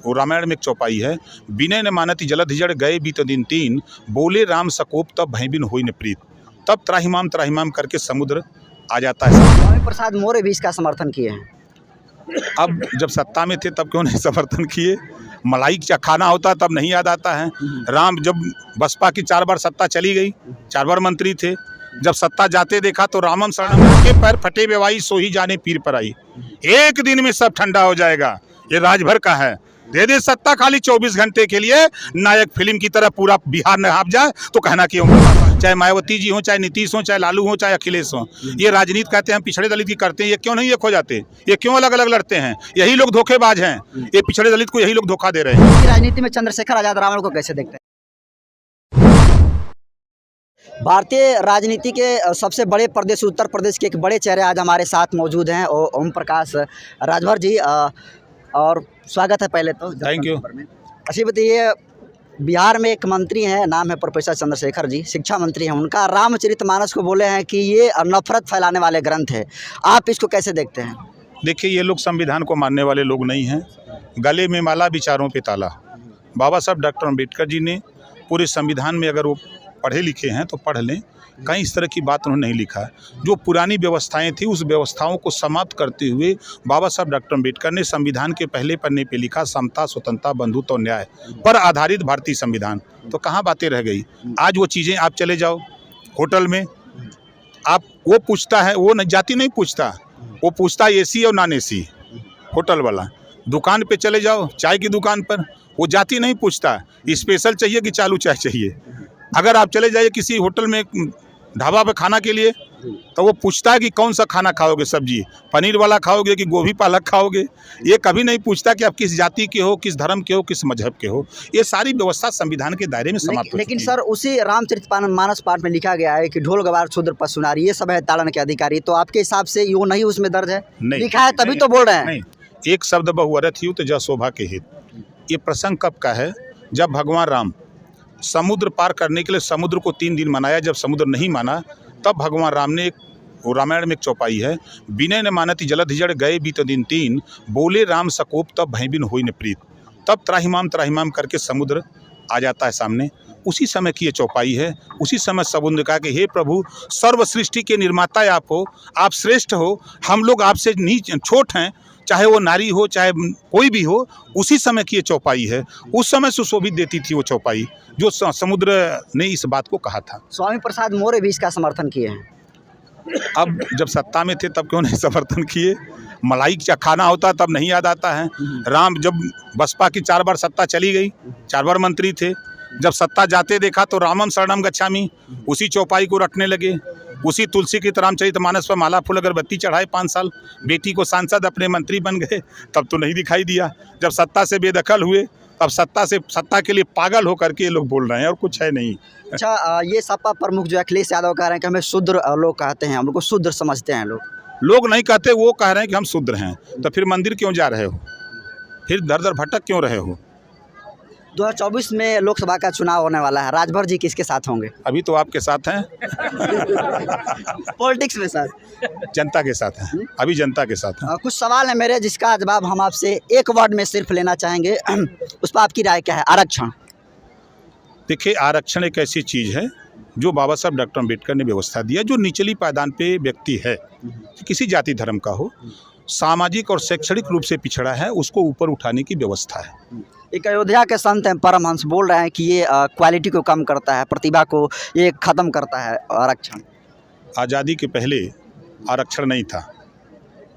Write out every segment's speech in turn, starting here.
वो रामायण में एक चौपाई है, विनय न मानती जलधि जड़ गए बीत दिन तीन, बोले राम सकोप तब भयबिन होई न प्रीत, तब त्राहिमाम करके समुद्र आ जाता है। स्वामी प्रसाद मौर्य भी इसका समर्थन किए हैं। अब जब सत्ता में थे तब क्यों नहीं समर्थन किए? मलाई क्या खाना होता तब नहीं याद आता है? राम जब बसपा की 4 बार सत्ता चली गई, 4 बार मंत्री थे, जब सत्ता जाते देखा तो रामम शरणम के पैर फटे बेवाई सो ही जाने पीर पर आई, एक दिन में सब ठंडा हो जाएगा, ये राजभर का है, दे दे सत्ता खाली 24 घंटे के लिए, नायक फिल्म की तरह पूरा बिहार न हाँप जाए तो कहना क्यों? चाहे मायावती जी हो, चाहे नीतीश हो, चाहे लालू हो, चाहे अखिलेश हो, ये राजनीति कहते हैं हम पिछड़े दलित की करते हैं, ये क्यों नहीं एक हो जाते? ये क्यों अलग अलग लड़ते हैं? यही लोग धोखेबाज हैं, ये पिछड़े दलित को यही लोग धोखा दे रहे हैं। राजनीति में चंद्रशेखर आजाद रावण को कैसे देखते हैं? भारतीय राजनीति के सबसे बड़े प्रदेश उत्तर प्रदेश के एक बड़े चेहरे आज हमारे साथ मौजूद हैं, ओम प्रकाश राजभर जी, और स्वागत है पहले तो। Thank you. अच्छी बताइए, बिहार में एक मंत्री हैं, नाम है प्रोफेसर चंद्रशेखर जी, शिक्षा मंत्री हैं, उनका रामचरितमानस को बोले हैं कि ये नफरत फैलाने वाले ग्रंथ है, आप इसको कैसे देखते हैं? देखिए, ये लोग संविधान को मानने वाले लोग नहीं हैं, गले में माला विचारों पे ताला। बाबा साहब डॉक्टर अम्बेडकर जी ने पूरे संविधान में, अगर वो पढ़े लिखे हैं तो पढ़ लें, कहीं इस तरह की बात उन्होंने नहीं लिखा। जो पुरानी व्यवस्थाएं थी उस व्यवस्थाओं को समाप्त करते हुए बाबा साहब डॉक्टर अम्बेडकर ने संविधान के पहले पन्ने पे लिखा, समता, स्वतंत्रता, बंधुत्व और न्याय पर आधारित भारतीय संविधान। तो कहाँ बातें रह गई? आज वो चीज़ें, आप चले जाओ होटल में, आप वो पूछता है, वो जाति नहीं पूछता, वो पूछता है एसी और नॉन एसी, होटल वाला। दुकान पे चले जाओ, चाय की दुकान पर, वो जाति नहीं पूछता स्पेशल चाहिए कि चालू चाय चाहिए। अगर आप चले जाइए किसी होटल में, ढाबा पे खाना के लिए, तो वो पूछता है कि कौन सा खाना खाओगे, सब्जी पनीर वाला खाओगे कि गोभी पालक खाओगे। ये कभी नहीं पूछता कि आप किस जाति के हो, किस धर्म के हो, किस मजहब के हो। ये सारी व्यवस्था संविधान के दायरे में समाप्त। लेकिन सर, उसी रामचरितमानस पाठ में लिखा गया है कि ढोल गवार शूद्र पशु नारी ये सब है ताड़न के अधिकारी, तो आपके हिसाब से वो नहीं उसमें दर्ज है? नहीं लिखा है, तभी तो बोल रहे हैं। नहीं, एक शब्द बहुअरथ युत जय शोभा के हित। ये प्रसंग कब का है? जब भगवान राम समुद्र पार करने के लिए समुद्र को 3 दिन मनाया, जब समुद्र नहीं माना तब भगवान राम ने, वो रामायण में एक चौपाई है, विनय न मानती जलधि जड़ गए बीत दिन तीन, बोले राम सकोप तब भयबिन होई न प्रीत, तब त्राहिमाम करके समुद्र आ जाता है सामने। उसी समय की ये चौपाई है। उसी समय समुद्र कहा कि हे प्रभु, सर्व सृष्टि के निर्माता आप हो, आप श्रेष्ठ हो, हम लोग आपसे नीच छोट हैं, चाहे वो नारी हो चाहे कोई भी हो। उसी समय की ये चौपाई है। उस समय सुशोभित देती थी वो चौपाई, जो समुद्र ने इस बात को कहा था। स्वामी प्रसाद मौर्य भी इसका समर्थन किए हैं। अब जब सत्ता में थे तब क्यों नहीं समर्थन किए? मलाई क्या खाना होता तब नहीं याद आता है? राम जब बसपा की 4 बार सत्ता चली गई, 4 बार मंत्री थे, जब सत्ता जाते देखा तो रामम शरणम गच्छामि, उसी चौपाई को रखने लगे। उसी तुलसी की रामचरितमानस पर माला फूल अगरबत्ती चढ़ाए 5 साल, बेटी को सांसद, अपने मंत्री बन गए, तब तो नहीं दिखाई दिया। जब सत्ता से बेदखल हुए तब सत्ता के लिए पागल होकर के ये लोग बोल रहे हैं, और कुछ है नहीं। अच्छा, ये सपा प्रमुख जो अखिलेश यादव कह रहे हैं कि हमें शूद्र लोग कहते हैं, हम लोग को शूद्र समझते हैं। लोग नहीं कहते, वो कह रहे हैं कि हम शूद्र हैं। तो फिर मंदिर क्यों जा रहे हो? फिर दर दर भटक क्यों रहे हो? 2024 में लोकसभा का चुनाव होने वाला है, राजभर जी किसके साथ होंगे? अभी तो आपके साथ हैं। पॉलिटिक्स में सर? जनता के साथ हैं, अभी जनता के साथ हैं। कुछ सवाल है मेरे, जिसका जवाब हम आपसे एक वर्ड में सिर्फ लेना चाहेंगे। उस पर आपकी राय क्या है? आरक्षण। देखिए, आरक्षण एक ऐसी चीज़ है जो बाबा साहब डॉक्टर अम्बेडकर ने व्यवस्था दिया, जो निचली पायदान पे व्यक्ति है, किसी जाति धर्म का हो, सामाजिक और शैक्षणिक रूप से पिछड़ा है, उसको ऊपर उठाने की व्यवस्था है। एक अयोध्या के संत हैं परमहंस, बोल रहे हैं कि ये क्वालिटी को कम करता है, प्रतिभा को ये ख़त्म करता है आरक्षण। आज़ादी के पहले आरक्षण नहीं था,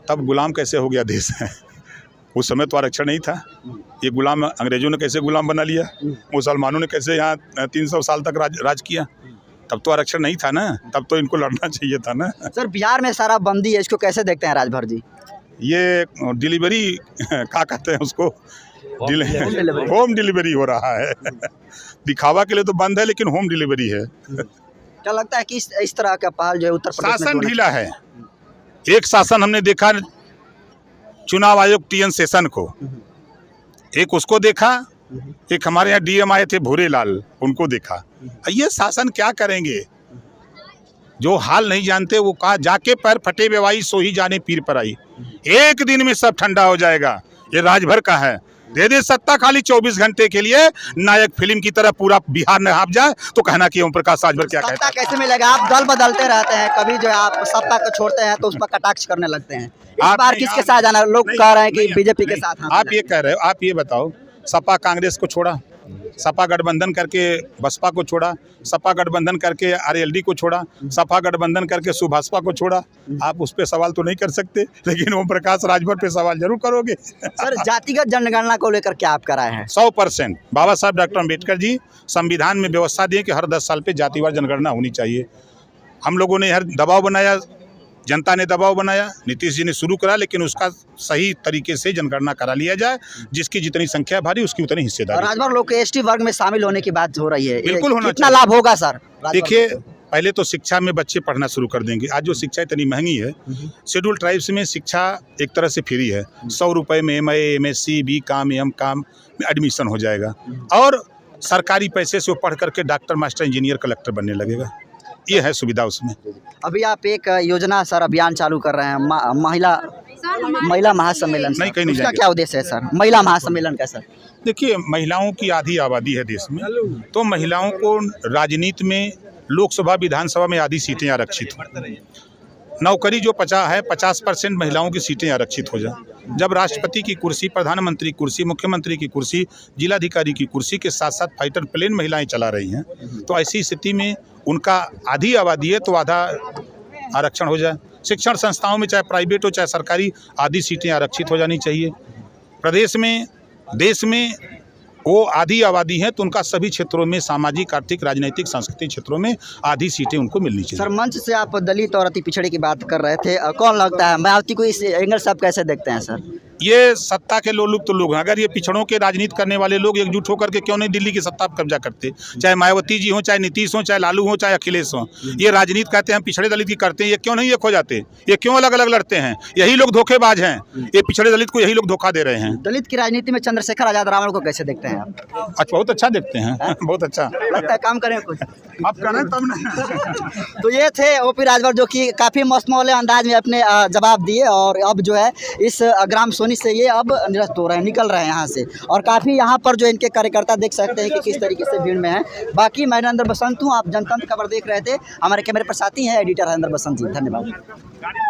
तब गुलाम कैसे हो गया देश है? उस समय तो आरक्षण नहीं था। ये गुलाम अंग्रेजों ने कैसे गुलाम बना लिया, मुसलमानों ने कैसे यहाँ 300 साल तक राज किया, तब तो आरक्षण नहीं था ना, तब तो इनको लड़ना चाहिए था ना। सर, बिहार में सारा बंदी है, इसको कैसे देखते हैं राजभर जी? ये डिलीवरी क्या कहते हैं उसको, होम डिलीवरी हो रहा है। दिखावा के लिए तो बंद है, लेकिन होम डिलीवरी है। क्या लगता है कि इस तरह का पहल जो है उत्तर प्रदेश में शासन ढीला है। एक शासन हमने देखा, चुनाव आयोग TN सेशन को, एक उसको देखा, एक हमारे यहाँ DM आए थे भूरेलाल, उनको देखा। ये शासन क्या करेंगे? जो हाल नहीं जानते वो कहा, जाके पैर फटे बेवाई सो ही जाने पीर पर आई, एक दिन में सब ठंडा हो जाएगा, ये राजभर का है, दे दे सत्ता खाली 24 घंटे के लिए, नायक फिल्म की तरह पूरा बिहार न हाँप जाए तो कहना कि ओम प्रकाश राजभर क्या कहता सत्ता कैसे मिलेगा? आप दल बदलते रहते हैं, कभी जो है आप सत्ता को छोड़ते हैं तो उस पर कटाक्ष करने लगते हैं। इस आप बार नहीं, किसके आप साथ जाना? लोग नहीं, कह रहे हैं कि नहीं, बीजेपी के नहीं, साथ। आप ये कह रहे हो, आप ये बताओ, सपा कांग्रेस को छोड़ा, सपा गठबंधन करके बसपा को छोड़ा, सपा गठबंधन करके आरएलडी को छोड़ा, सपा गठबंधन करके सुभाषपा को छोड़ा, आप उस पर सवाल तो नहीं कर सकते, लेकिन ओम प्रकाश राजभर पे सवाल जरूर करोगे। सर, जातिगत जनगणना को लेकर क्या आप कराए हैं? 100% बाबा साहब डॉक्टर अम्बेडकर जी संविधान में व्यवस्था दिए कि हर 10 साल पे जातिवार जनगणना होनी चाहिए। हम लोगों ने हर दबाव बनाया, जनता ने दबाव बनाया, नीतीश जी ने शुरू करा, लेकिन उसका सही तरीके से जनगणना करा लिया जाए, जिसकी जितनी संख्या भारी उसकी उतनी हिस्सेदारी। राजभर लोग के एसटी वर्ग में शामिल होने की बात हो रही है, बिल्कुल होना कितना चाहिए। लाभ होगा सर? देखिए, पहले तो शिक्षा में बच्चे पढ़ना शुरू कर देंगे। आज जो शिक्षा इतनी महंगी है, शेड्यूल ट्राइब्स में शिक्षा एक तरह से फ्री है। 100 रुपये में MA, MSc, BCom, M.Com में एडमिशन हो जाएगा, और सरकारी पैसे से वो पढ़ करके डॉक्टर, मास्टर, इंजीनियर, कलेक्टर बनने लगेगा। ये है सुविधा उसमें। अभी आप एक योजना सर अभियान चालू कर रहे हैं, महिला महासम्मेलन। नहीं, कहीं नहीं उसका जाएंगे। क्या उद्देश्य है सर, महिला महासम्मेलन का? सर देखिए, महिलाओं की आधी आबादी है देश में, तो महिलाओं को राजनीति में, लोकसभा विधानसभा में आधी सीटें आरक्षित हो। नौकरी जो 50% महिलाओं की सीटें आरक्षित हो जाए। जब राष्ट्रपति की कुर्सी, प्रधानमंत्री की कुर्सी, मुख्यमंत्री की कुर्सी, जिलाधिकारी की कुर्सी के साथ साथ फाइटर प्लेन महिलाएं चला रही हैं, तो ऐसी स्थिति में उनका आधी आबादी है तो आधा आरक्षण हो जाए। शिक्षण संस्थाओं में, चाहे प्राइवेट हो चाहे सरकारी, आधी सीटें आरक्षित हो जानी चाहिए। प्रदेश में, देश में वो आधी आबादी है तो उनका सभी क्षेत्रों में, सामाजिक, आर्थिक, राजनीतिक, सांस्कृतिक क्षेत्रों में आधी सीटें उनको मिलनी चाहिए। सर, मंच से आप दलित और अति पिछड़े की बात कर रहे थे, कौन लगता है मायावती को इस एंगल से आप कैसे देखते हैं सर? ये सत्ता के लोलुप तो लोग हैं। अगर ये पिछड़ों के राजनीति करने वाले लोग एकजुट होकर के क्यों नहीं दिल्ली की सत्ता पर कब्जा करते? चाहे मायावती जी हो, चाहे नीतीश हो, चाहे लालू हो, चाहे अखिलेश हो, ये राजनीति कहते हैं हम पिछड़े दलित की करते हैं, ये क्यों नहीं एक हो जाते? ये क्यों अलग अलग लड़ते हैं? यही लोग धोखेबाज हैं, ये पिछड़े दलित को यही लोग धोखा दे रहे हैं। दलित की राजनीति में चंद्रशेखर आजाद रावण को कैसे देखते हैं आप? अच्छा, बहुत अच्छा देखते हैं, बहुत अच्छा। लगता है काम करें कुछ? आप करें तब ना। तो ये थे ओपी राजभर, जो कि काफ़ी मस्तमौले अंदाज में अपने जवाब दिए, और अब जो है इस ग्राम सोनी से ये अब निरस्त हो रहे हैं, निकल रहे हैं यहाँ से। और काफ़ी यहाँ पर जो इनके कार्यकर्ता देख सकते हैं कि किस तरीके से भीड़ में है। बाकी मैं नरेंद्र बसंत हूँ, आप जनतंत्र खबर देख रहे थे। हमारे कैमरे पर साथी हैं एडिटर हरेंद्र बसंत जी। धन्यवाद।